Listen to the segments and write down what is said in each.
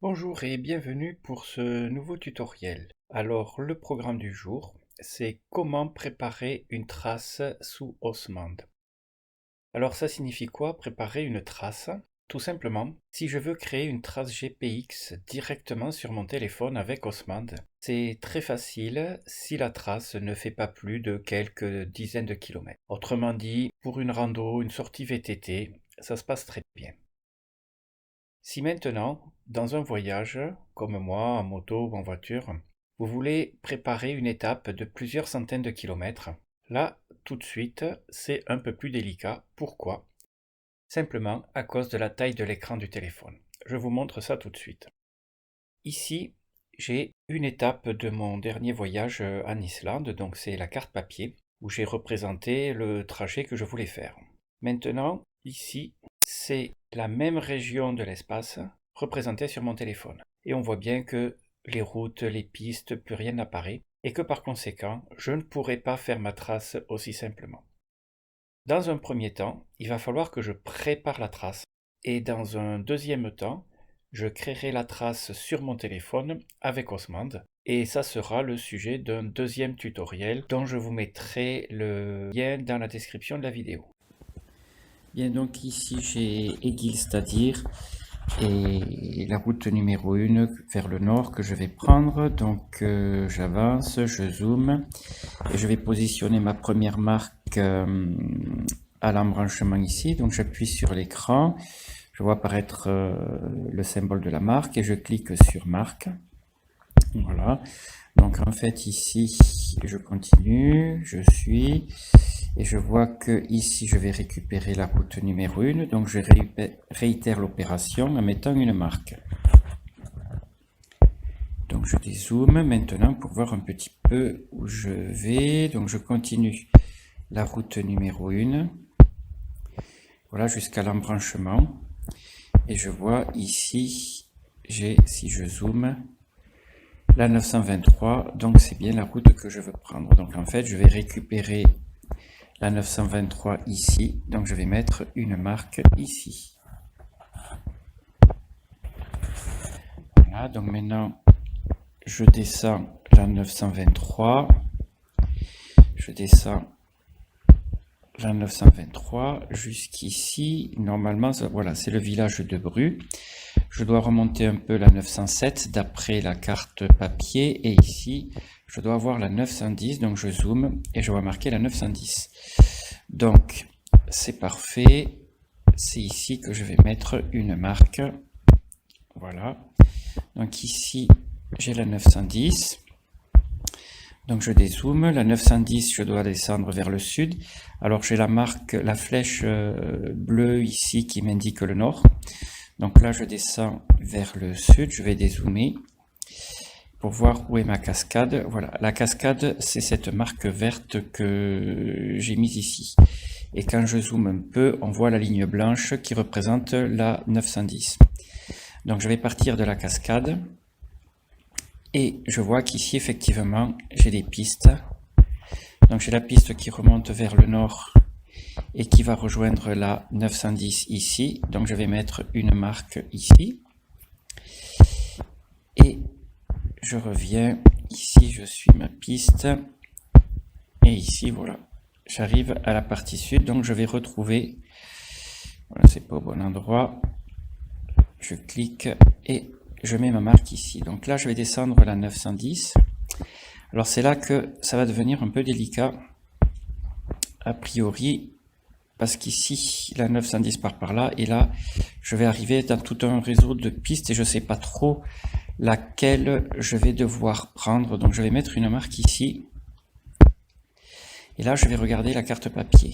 Bonjour et bienvenue pour ce nouveau tutoriel. Alors, le programme du jour, c'est comment préparer une trace sous Osmand. Alors, ça signifie quoi, préparer une trace? Tout simplement, si je veux créer une trace GPX directement sur mon téléphone avec Osmand, c'est très facile si la trace ne fait pas plus de quelques dizaines de kilomètres. Autrement dit, pour une rando, une sortie VTT, ça se passe très bien. Si maintenant, dans un voyage, comme moi, en moto ou en voiture, vous voulez préparer une étape de plusieurs centaines de kilomètres, là, tout de suite, c'est un peu plus délicat. Pourquoi? Simplement à cause de la taille de l'écran du téléphone. Je vous montre ça tout de suite. Ici, j'ai une étape de mon dernier voyage en Islande, donc c'est la carte papier, où j'ai représenté le trajet que je voulais faire. Maintenant, ici, c'est la même région de l'espace représentée sur mon téléphone. Et on voit bien que les routes, les pistes, plus rien n'apparaît, et que par conséquent, je ne pourrai pas faire ma trace aussi simplement. Dans un premier temps, il va falloir que je prépare la trace, et dans un deuxième temps, je créerai la trace sur mon téléphone avec Osmand, et ça sera le sujet d'un deuxième tutoriel dont je vous mettrai le lien dans la description de la vidéo. Bien, donc ici j'ai Egil Stadir et la route numéro 1 vers le nord que je vais prendre. Donc j'avance, je zoome et je vais positionner ma première marque à l'embranchement ici. Donc j'appuie sur l'écran, je vois apparaître le symbole de la marque et je clique sur marque. Voilà. Donc en fait ici je continue, je suis et je vois que ici je vais récupérer la route numéro 1, donc je réitère l'opération en mettant une marque. Donc je dézoome maintenant pour voir un petit peu où je vais. Donc je continue la route numéro 1, voilà, jusqu'à l'embranchement. Et je vois ici, si je zoome, la 923, donc c'est bien la route que je veux prendre. Donc en fait je vais récupérer la 923 ici, donc je vais mettre une marque ici. Voilà, donc maintenant je descends la 923, je descends la 923 jusqu'ici. Normalement, voilà, c'est le village de Bru. Je dois remonter un peu la 907 d'après la carte papier et ici je dois avoir la 910, donc je zoome et je vois marquer la 910. Donc c'est parfait, c'est ici que je vais mettre une marque. Voilà, donc ici j'ai la 910, donc je dézoome, la 910 je dois descendre vers le sud, alors j'ai la marque, la flèche bleue ici qui m'indique le nord, donc là je descends vers le sud, je vais dézoomer pour voir où est ma cascade. Voilà, la cascade c'est cette marque verte que j'ai mise ici, et quand je zoome un peu on voit la ligne blanche qui représente la 910. Donc je vais partir de la cascade et je vois qu'ici effectivement j'ai des pistes. Donc j'ai la piste qui remonte vers le nord et qui va rejoindre la 910 ici. Donc je vais mettre une marque ici. Et je reviens ici, je suis ma piste. Et ici, voilà, j'arrive à la partie sud. Donc je vais retrouver, voilà, c'est pas au bon endroit. Je clique et je mets ma marque ici. Donc là, je vais descendre la 910. Alors c'est là que ça va devenir un peu délicat, a priori, parce qu'ici, la 910 part par là, et là, je vais arriver dans tout un réseau de pistes et je ne sais pas trop laquelle je vais devoir prendre. Donc je vais mettre une marque ici. Et là, je vais regarder la carte papier.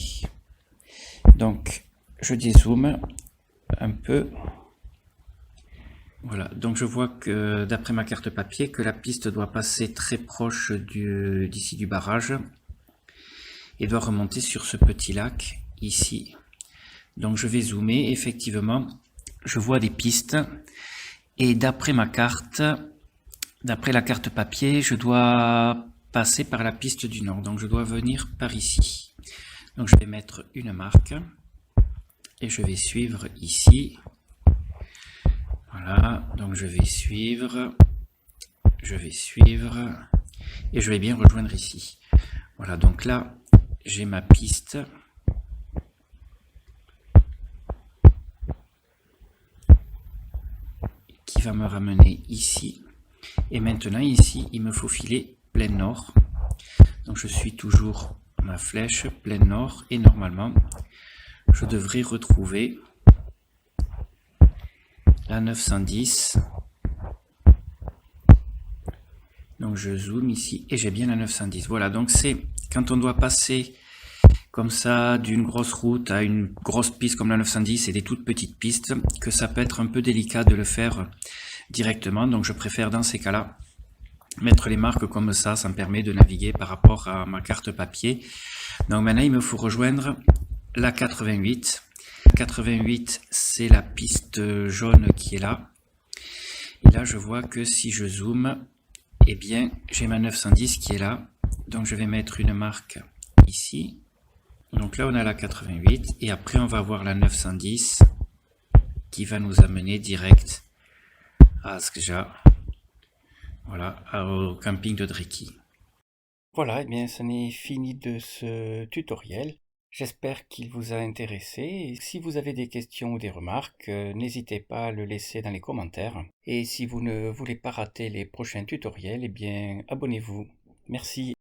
Donc, je dézoome un peu. Voilà, donc je vois que d'après ma carte papier, que la piste doit passer très proche d'ici du barrage et doit remonter sur ce petit lac ici. Donc je vais zoomer, effectivement, je vois des pistes et d'après ma carte, d'après la carte papier, je dois passer par la piste du nord, donc je dois venir par ici. Donc je vais mettre une marque et je vais suivre ici. Voilà, donc je vais suivre, et je vais bien rejoindre ici. Voilà, donc là, j'ai ma piste. Qui va me ramener ici. Et maintenant, ici, il me faut filer plein nord. Donc je suis toujours ma flèche plein nord et normalement, je devrais retrouver la 910. Donc je zoome ici et j'ai bien la 910. Voilà, donc c'est quand on doit passer comme ça d'une grosse route à une grosse piste comme la 910 et des toutes petites pistes que ça peut être un peu délicat de le faire directement. Donc je préfère dans ces cas-là mettre les marques comme ça me permet de naviguer par rapport à ma carte papier. Donc maintenant il me faut rejoindre la 88. 88 c'est la piste jaune qui est là. Et là je vois que si je zoome, eh bien j'ai ma 910 qui est là. Donc je vais mettre une marque ici. Donc là on a la 88 et après on va voir la 910 qui va nous amener direct à Skja. Voilà, au camping de Dreki. Voilà, et bien, c'en est fini de ce tutoriel. J'espère qu'il vous a intéressé. Et si vous avez des questions ou des remarques, n'hésitez pas à le laisser dans les commentaires. Et si vous ne voulez pas rater les prochains tutoriels, eh bien, abonnez-vous. Merci.